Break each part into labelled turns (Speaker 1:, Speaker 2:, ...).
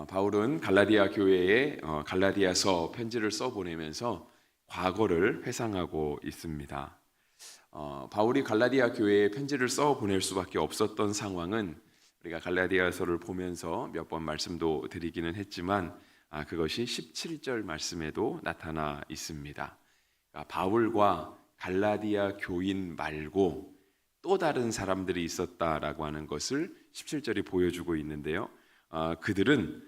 Speaker 1: 바울은 갈라디아 교회에 갈라디아서 편지를 써보내면서 과거를 회상하고 있습니다. 바울이 갈라디아 교회에 편지를 써보낼 수밖에 없었던 상황은 우리가 갈라디아서를 보면서 몇 번 말씀도 드리기는 했지만 그것이 17절 말씀에도 나타나 있습니다. 그러니까 바울과 갈라디아 교인 말고 또 다른 사람들이 있었다라고 하는 것을 17절이 보여주고 있는데요. 그들은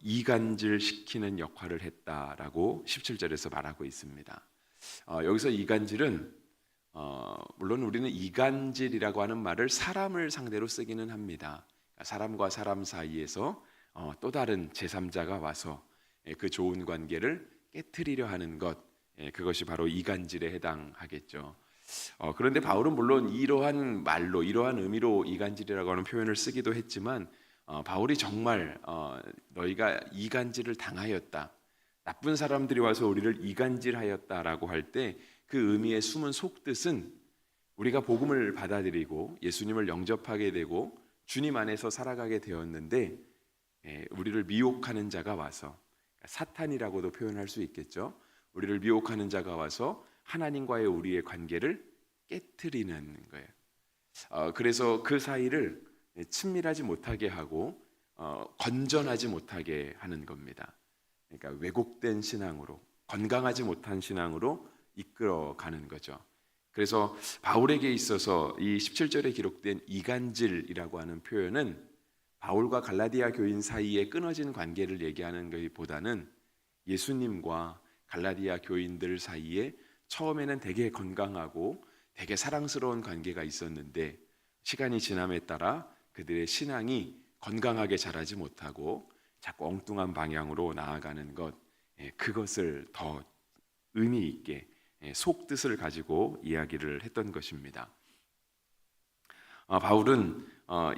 Speaker 1: 이간질 시키는 역할을 했다라고 17절에서 말하고 있습니다. 여기서 이간질은 물론 우리는 이간질이라고 하는 말을 사람을 상대로 쓰기는 합니다. 사람과 사람 사이에서 또 다른 제3자가 와서 그 좋은 관계를 깨트리려 하는 것, 그것이 바로 이간질에 해당하겠죠. 그런데 바울은 물론 이러한 말로, 이러한 의미로 이간질이라고 하는 표현을 쓰기도 했지만 바울이 정말 너희가 이간질을 당하였다, 나쁜 사람들이 와서 우리를 이간질하였다라고 할 때 그 의미의 숨은 속뜻은 우리가 복음을 받아들이고 예수님을 영접하게 되고 주님 안에서 살아가게 되었는데 우리를 미혹하는 자가 와서, 사탄이라고도 표현할 수 있겠죠. 우리를 미혹하는 자가 와서 하나님과의 우리의 관계를 깨트리는 거예요. 그래서 그 사이를 친밀하지 못하게 하고 건전하지 못하게 하는 겁니다. 그러니까 왜곡된 신앙으로, 건강하지 못한 신앙으로 이끌어가는 거죠. 그래서 바울에게 있어서 이 17절에 기록된 이간질이라고 하는 표현은 바울과 갈라디아 교인 사이에 끊어진 관계를 얘기하는 것보다는 예수님과 갈라디아 교인들 사이에 처음에는 되게 건강하고 되게 사랑스러운 관계가 있었는데 시간이 지남에 따라 그들의 신앙이 건강하게 자라지 못하고 자꾸 엉뚱한 방향으로 나아가는 것, 그것을 더 의미 있게 속뜻을 가지고 이야기를 했던 것입니다. 바울은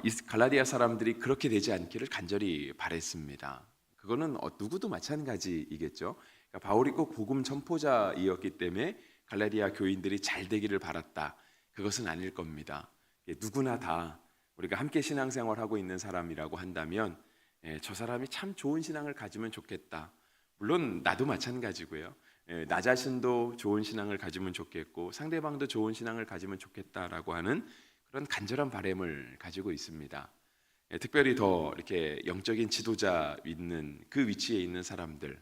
Speaker 1: 이 갈라디아 사람들이 그렇게 되지 않기를 간절히 바랬습니다. 그거는 누구도 마찬가지이겠죠. 그러니까 바울이 꼭 복음 전포자이었기 때문에 갈라디아 교인들이 잘 되기를 바랐다, 그것은 아닐 겁니다. 누구나 다 우리가 함께 신앙생활하고 있는 사람이라고 한다면 저 사람이 참 좋은 신앙을 가지면 좋겠다, 물론 나도 마찬가지고요. 나 자신도 좋은 신앙을 가지면 좋겠고 상대방도 좋은 신앙을 가지면 좋겠다라고 하는 그런 간절한 바람을 가지고 있습니다. 특별히 더 이렇게 영적인 지도자 있는 그 위치에 있는 사람들,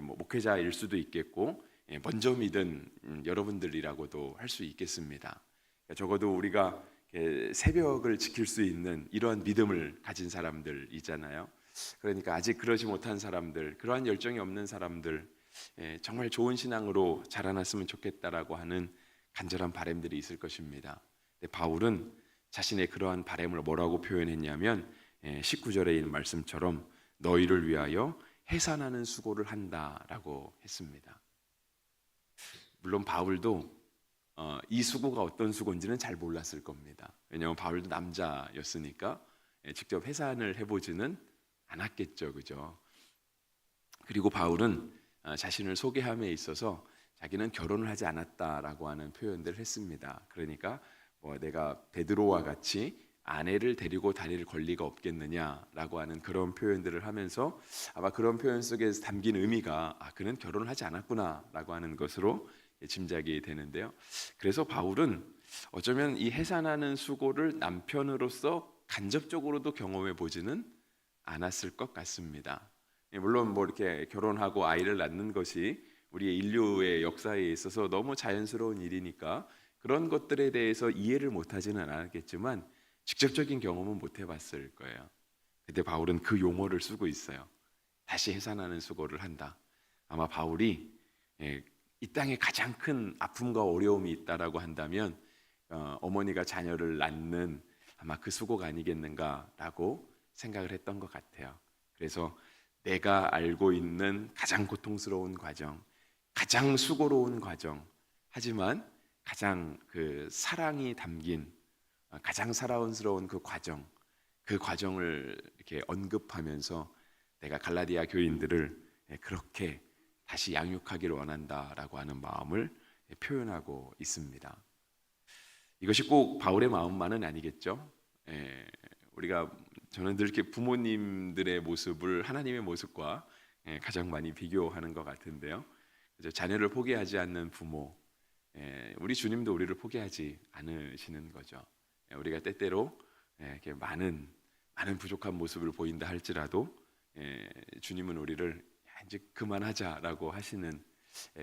Speaker 1: 목회자일 수도 있겠고 먼저 믿은 여러분들이라고도 할 수 있겠습니다. 적어도 우리가 새벽을 지킬 수 있는 이러한 믿음을 가진 사람들 있잖아요. 그러니까 아직 그러지 못한 사람들, 그러한 열정이 없는 사람들, 정말 좋은 신앙으로 자라났으면 좋겠다라고 하는 간절한 바람들이 있을 것입니다. 바울은 자신의 그러한 바람을 뭐라고 표현했냐면 19절에 있는 말씀처럼 너희를 위하여 해산하는 수고를 한다라고 했습니다. 물론 바울도 이 수고가 어떤 수고인지는 잘 몰랐을 겁니다. 왜냐하면 바울도 남자였으니까 직접 해산을 해보지는 않았겠죠, 그죠? 그리고 바울은 자신을 소개함에 있어서 자기는 결혼을 하지 않았다라고 하는 표현들을 했습니다. 그러니까 내가 베드로와 같이 아내를 데리고 다닐 권리가 없겠느냐라고 하는 그런 표현들을 하면서 아마 그런 표현 속에 담긴 의미가 그는 결혼을 하지 않았구나라고 하는 것으로 짐작이 되는데요. 그래서 바울은 어쩌면 이 해산하는 수고를 남편으로서 간접적으로도 경험해 보지는 않았을 것 같습니다. 물론 이렇게 결혼하고 아이를 낳는 것이 우리의 인류의 역사에 있어서 너무 자연스러운 일이니까 그런 것들에 대해서 이해를 못하지는 않았겠지만 직접적인 경험은 못 해봤을 거예요. 근데 바울은 그 용어를 쓰고 있어요. 다시 해산하는 수고를 한다. 아마 바울이 이 땅에 가장 큰 아픔과 어려움이 있다라고 한다면 어머니가 자녀를 낳는 아마 그 수고가 아니겠는가라고 생각을 했던 것 같아요. 그래서 내가 알고 있는 가장 고통스러운 과정, 가장 수고로운 과정, 하지만 가장 그 사랑이 담긴 가장 사랑스러운 그 과정을 이렇게 언급하면서 내가 갈라디아 교인들을 그렇게 다시 양육하기를 원한다라고 하는 마음을 표현하고 있습니다. 이것이 꼭 바울의 마음만은 아니겠죠. 우리가 저는 늘 이렇게 부모님들의 모습을 하나님의 모습과 가장 많이 비교하는 것 같은데요. 그죠? 자녀를 포기하지 않는 부모, 우리 주님도 우리를 포기하지 않으시는 거죠. 우리가 때때로 이렇게 많은 부족한 모습을 보인다 할지라도 주님은 우리를 야, 이제 그만하자라고 하시는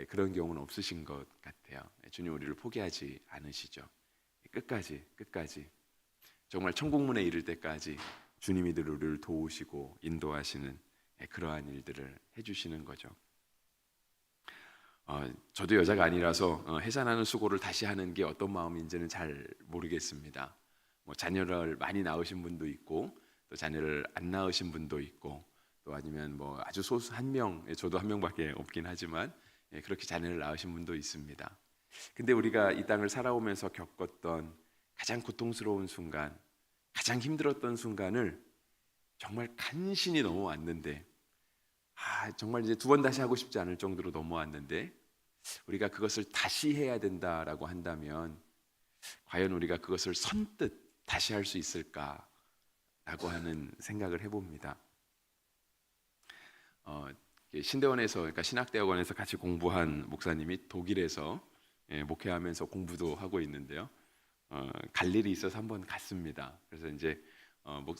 Speaker 1: 그런 경우는 없으신 것 같아요. 주님 우리를 포기하지 않으시죠. 끝까지 정말 천국문에 이를 때까지 주님이 늘 우리를 도우시고 인도하시는 그러한 일들을 해주시는 거죠. 저도 여자가 아니라서 해산하는 수고를 다시 하는 게 어떤 마음인지는 잘 모르겠습니다. 뭐 자녀를 많이 낳으신 분도 있고 또 자녀를 안 낳으신 분도 있고 또 아니면 뭐 아주 소수 한 명, 저도 한 명밖에 없긴 하지만 그렇게 자녀를 낳으신 분도 있습니다. 근데 우리가 이 땅을 살아오면서 겪었던 가장 고통스러운 순간, 가장 힘들었던 순간을 정말 간신히 넘어왔는데 정말 이제 두 번 다시 하고 싶지 않을 정도로 넘어왔는데 우리가 그것을 다시 해야 된다라고 한다면 과연 우리가 그것을 선뜻 다시 할 수 있을까라고 하는 생각을 해봅니다. 신대원에서 그러니까 신학대학원에서 같이 공부한 목사님이 독일에서 목회하면서 공부도 하고 있는데요. 갈 일이 있어서 한번 갔습니다. 그래서 이제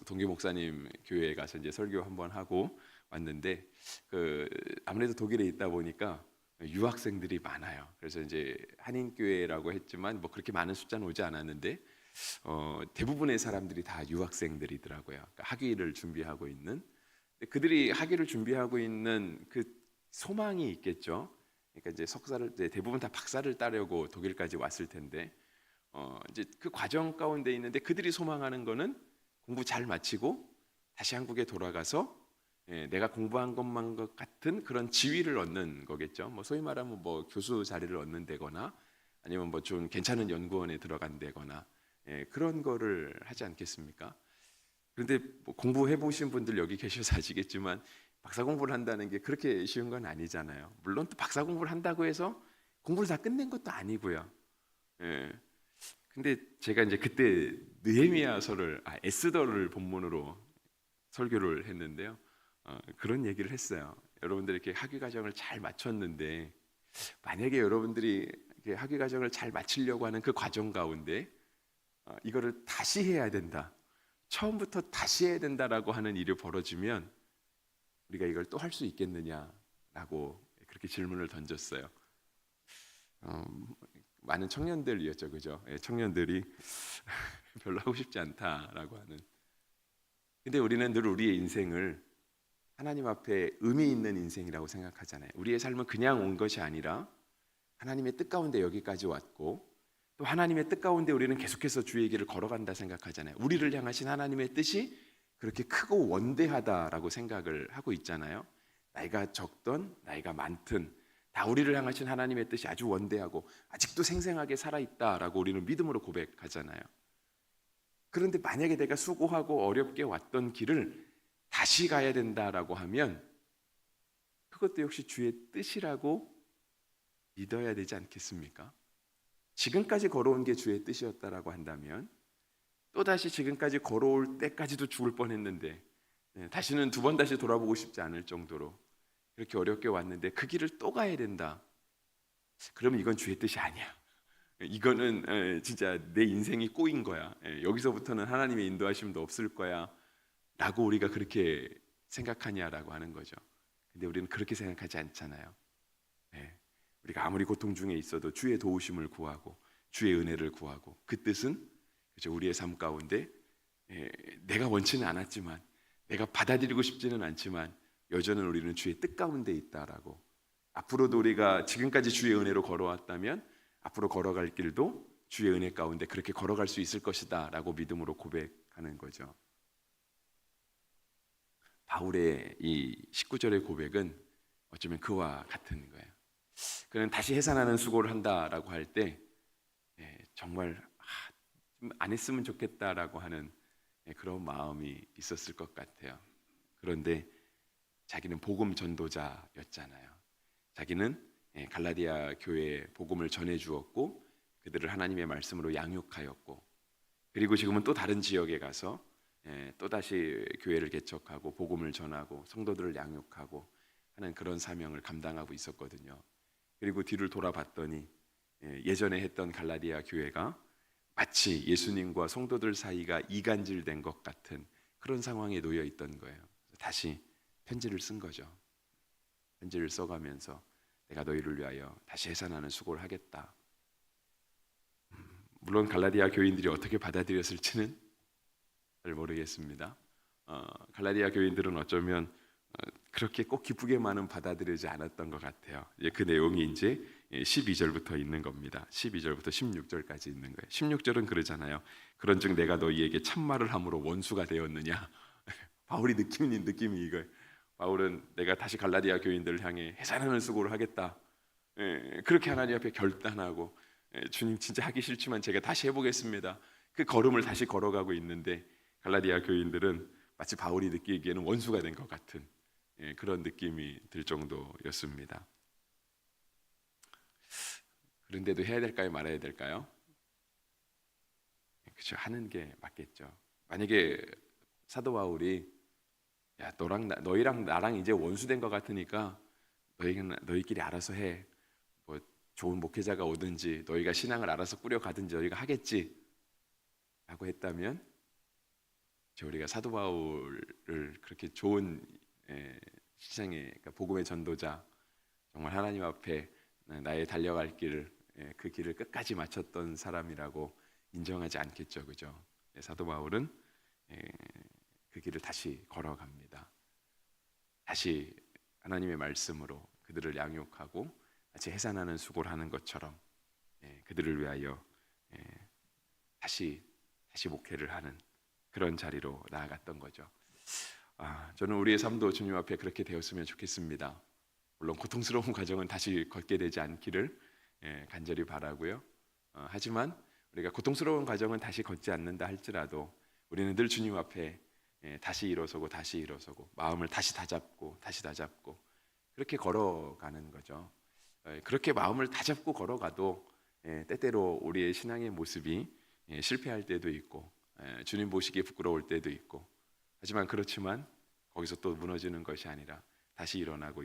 Speaker 1: 동기 목사님 교회에 가서 이제 설교 한번 하고 왔는데 아무래도 독일에 있다 보니까 유학생들이 많아요. 그래서 이제 한인 교회라고 했지만 뭐 그렇게 많은 숫자는 오지 않았는데 대부분의 사람들이 다 유학생들이더라고요. 그러니까 학위를 준비하고 있는. 그들이 학위를 준비하고 있는 그 소망이 있겠죠. 그러니까 이제 석사를 이제 대부분 다 박사를 따려고 독일까지 왔을 텐데 이제 그 과정 가운데 있는데 그들이 소망하는 거는 공부 잘 마치고 다시 한국에 돌아가서 내가 공부한 것만 것 같은 그런 지위를 얻는 거겠죠. 뭐 소위 말하면 뭐 교수 자리를 얻는다거나 아니면 뭐 좀 괜찮은 연구원에 들어간다거나 그런 거를 하지 않겠습니까? 그런데 뭐 공부해 보신 분들 여기 계셔서 아시겠지만 박사 공부를 한다는 게 그렇게 쉬운 건 아니잖아요. 물론 또 박사 공부를 한다고 해서 공부를 다 끝낸 것도 아니고요. 근데 제가 이제 그때 느헤미야서를 에스더를 본문으로 설교를 했는데요. 그런 얘기를 했어요. 여러분들 이렇게 학위 과정을 잘 마쳤는데 만약에 여러분들이 이렇게 학위 과정을 잘 마치려고 하는 그 과정 가운데 이거를 다시 해야 된다. 처음부터 다시 해야 된다라고 하는 일이 벌어지면 우리가 이걸 또 할 수 있겠느냐라고 그렇게 질문을 던졌어요. 많은 청년들이었죠, 그죠? 청년들이 별로 하고 싶지 않다라고 하는. 근데 우리는 늘 우리의 인생을 하나님 앞에 의미 있는 인생이라고 생각하잖아요. 우리의 삶은 그냥 온 것이 아니라 하나님의 뜻 가운데 여기까지 왔고 또 하나님의 뜻 가운데 우리는 계속해서 주의 길을 걸어간다 생각하잖아요. 우리를 향하신 하나님의 뜻이 그렇게 크고 원대하다라고 생각을 하고 있잖아요. 나이가 적던 나이가 많든 다 우리를 향하신 하나님의 뜻이 아주 원대하고 아직도 생생하게 살아있다라고 우리는 믿음으로 고백하잖아요. 그런데 만약에 내가 수고하고 어렵게 왔던 길을 다시 가야 된다라고 하면 그것도 역시 주의 뜻이라고 믿어야 되지 않겠습니까? 지금까지 걸어온 게 주의 뜻이었다라고 한다면 또다시 지금까지 걸어올 때까지도 죽을 뻔했는데 다시는 두 번 다시 돌아보고 싶지 않을 정도로 그렇게 어렵게 왔는데 그 길을 또 가야 된다. 그러면 이건 주의 뜻이 아니야. 이거는 진짜 내 인생이 꼬인 거야. 여기서부터는 하나님의 인도하심도 없을 거야 라고 우리가 그렇게 생각하냐라고 하는 거죠. 근데 우리는 그렇게 생각하지 않잖아요. 우리가 아무리 고통 중에 있어도 주의 도우심을 구하고 주의 은혜를 구하고 그 뜻은 그죠? 우리의 삶 가운데 내가 원치는 않았지만 내가 받아들이고 싶지는 않지만 여전히 우리는 주의 뜻 가운데 있다라고 앞으로도 우리가 지금까지 주의 은혜로 걸어왔다면 앞으로 걸어갈 길도 주의 은혜 가운데 그렇게 걸어갈 수 있을 것이다 라고 믿음으로 고백하는 거죠. 바울의 이 19절의 고백은 어쩌면 그와 같은 거예요. 그는 다시 해산하는 수고를 한다라고 할 때 정말 안 했으면 좋겠다라고 하는 그런 마음이 있었을 것 같아요. 그런데 자기는 복음 전도자였잖아요. 자기는 갈라디아 교회에 복음을 전해 주었고 그들을 하나님의 말씀으로 양육하였고 그리고 지금은 또 다른 지역에 가서 또다시 교회를 개척하고 복음을 전하고 성도들을 양육하고 하는 그런 사명을 감당하고 있었거든요. 그리고 뒤를 돌아봤더니 예전에 했던 갈라디아 교회가 마치 예수님과 성도들 사이가 이간질된 것 같은 그런 상황에 놓여 있던 거예요. 다시 편지를 쓴 거죠. 편지를 써가면서 내가 너희를 위하여 다시 해산하는 수고를 하겠다. 물론 갈라디아 교인들이 어떻게 받아들였을지는 잘 모르겠습니다. 갈라디아 교인들은 어쩌면 그렇게 꼭 기쁘게만은 받아들이지 않았던 것 같아요. 그 내용이 이제 12절부터 있는 겁니다. 12절부터 16절까지 있는 거예요. 16절은 그러잖아요. 그런즉 내가 너희에게 참말을 함으로 원수가 되었느냐. 바울이 느낌이 이거예요. 바울은 내가 다시 갈라디아 교인들을 향해 해산하는 수고를 하겠다. 그렇게 하나님 앞에 결단하고 주님 진짜 하기 싫지만 제가 다시 해보겠습니다. 그 걸음을 다시 걸어가고 있는데 갈라디아 교인들은 마치 바울이 느끼기에는 원수가 된 것 같은 그런 느낌이 들 정도였습니다. 그런데도 해야 될까요? 말아야 될까요? 그렇죠. 하는 게 맞겠죠. 만약에 사도 바울이 야, 너희랑 나랑 이제 원수된 것 같으니까 너희끼리 알아서 해. 뭐 좋은 목회자가 오든지 너희가 신앙을 알아서 꾸려가든지 너희가 하겠지 라고 했다면 우리가 사도 바울을 그렇게 좋은 시장의 그러니까 복음의 전도자 정말 하나님 앞에 나의 달려갈 길을 그 길을 끝까지 마쳤던 사람이라고 인정하지 않겠죠, 그죠? 사도 바울은 그 길을 다시 걸어갑니다. 다시 하나님의 말씀으로 그들을 양육하고 같이 해산하는 수고를 하는 것처럼 그들을 위하여 다시 목회를 하는 그런 자리로 나아갔던 거죠. 저는 우리의 삶도 주님 앞에 그렇게 되었으면 좋겠습니다. 물론 고통스러운 과정은 다시 걷게 되지 않기를 간절히 바라고요. 하지만 우리가 고통스러운 과정은 다시 걷지 않는다 할지라도 우리는 늘 주님 앞에 다시 일어서고 마음을 다시 다잡고 그렇게 걸어가는 거죠. 그렇게 마음을 다잡고 걸어가도 때때로 우리의 신앙의 모습이 실패할 때도 있고 주님 보시기에 부끄러울 때도 있고 그렇지만 거기서 또 무너지는 것이 아니라 다시 일어나고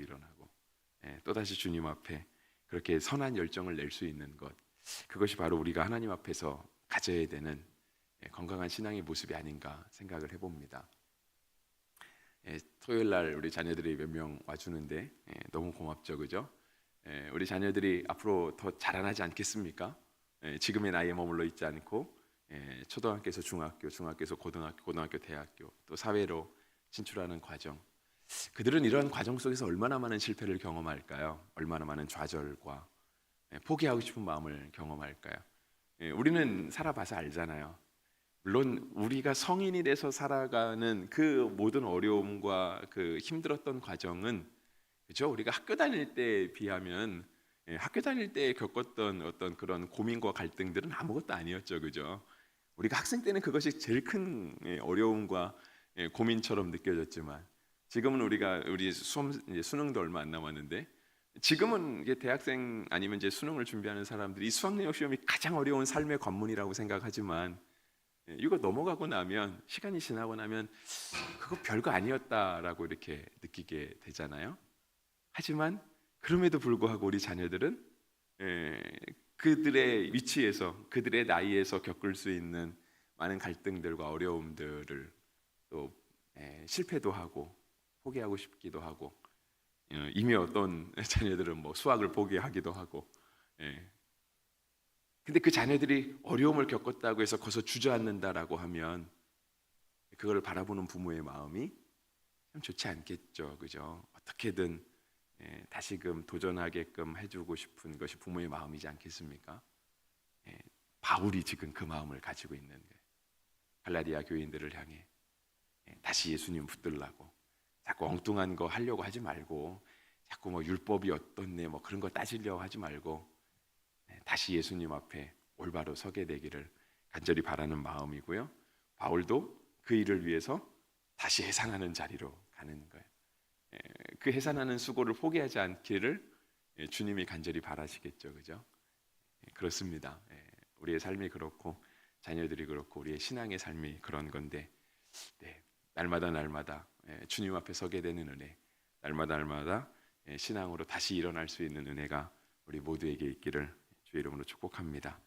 Speaker 1: 또다시 주님 앞에 그렇게 선한 열정을 낼 수 있는 것, 그것이 바로 우리가 하나님 앞에서 가져야 되는 건강한 신앙의 모습이 아닌가 생각을 해봅니다. 토요일 날 우리 자녀들이 몇 명 와주는데 너무 고맙죠, 그죠? 우리 자녀들이 앞으로 더 자라나지 않겠습니까? 지금의 나이에 머물러 있지 않고 초등학교에서 중학교, 중학교에서 고등학교, 고등학교 대학교, 또 사회로 진출하는 과정. 그들은 이런 과정 속에서 얼마나 많은 실패를 경험할까요? 얼마나 많은 좌절과 포기하고 싶은 마음을 경험할까요? 우리는 살아봐서 알잖아요. 물론 우리가 성인이 돼서 살아가는 그 모든 어려움과 그 힘들었던 과정은 그렇죠? 우리가 학교 다닐 때에 비하면 학교 다닐 때 겪었던 어떤 그런 고민과 갈등들은 아무것도 아니었죠, 그죠? 우리가 학생 때는 그것이 제일 큰 어려움과 고민처럼 느껴졌지만 지금은 우리 수능도 얼마 안 남았는데 지금은 이제 대학생 아니면 이제 수능을 준비하는 사람들이 이 수학능력 시험이 가장 어려운 삶의 관문이라고 생각하지만 이거 넘어가고 나면 시간이 지나고 나면 그거 별거 아니었다라고 이렇게 느끼게 되잖아요. 하지만 그럼에도 불구하고 우리 자녀들은 그들의 위치에서 그들의 나이에서 겪을 수 있는 많은 갈등들과 어려움들을 또 실패도 하고 포기하고 싶기도 하고 이미 어떤 자녀들은 뭐 수학을 포기하기도 하고 근데 그 자녀들이 어려움을 겪었다고 해서 거기서 주저앉는다라고 하면 그걸 바라보는 부모의 마음이 참 좋지 않겠죠, 그죠? 어떻게든 다시금 도전하게끔 해주고 싶은 것이 부모의 마음이지 않겠습니까? 바울이 지금 그 마음을 가지고 있는 거예요. 갈라디아 교인들을 향해 다시 예수님 붙들라고 자꾸 엉뚱한 거 하려고 하지 말고 자꾸 뭐 율법이 어떻네 뭐 그런 거 따지려고 하지 말고 다시 예수님 앞에 올바로 서게 되기를 간절히 바라는 마음이고요. 바울도 그 일을 위해서 다시 해산하는 자리로 가는 거예요. 그 해산하는 수고를 포기하지 않기를 주님이 간절히 바라시겠죠, 그죠? 그렇습니다. 우리의 삶이 그렇고 자녀들이 그렇고 우리의 신앙의 삶이 그런 건데 네, 날마다 주님 앞에 서게 되는 은혜, 날마다 신앙으로 다시 일어날 수 있는 은혜가 우리 모두에게 있기를 주의 이름으로 축복합니다.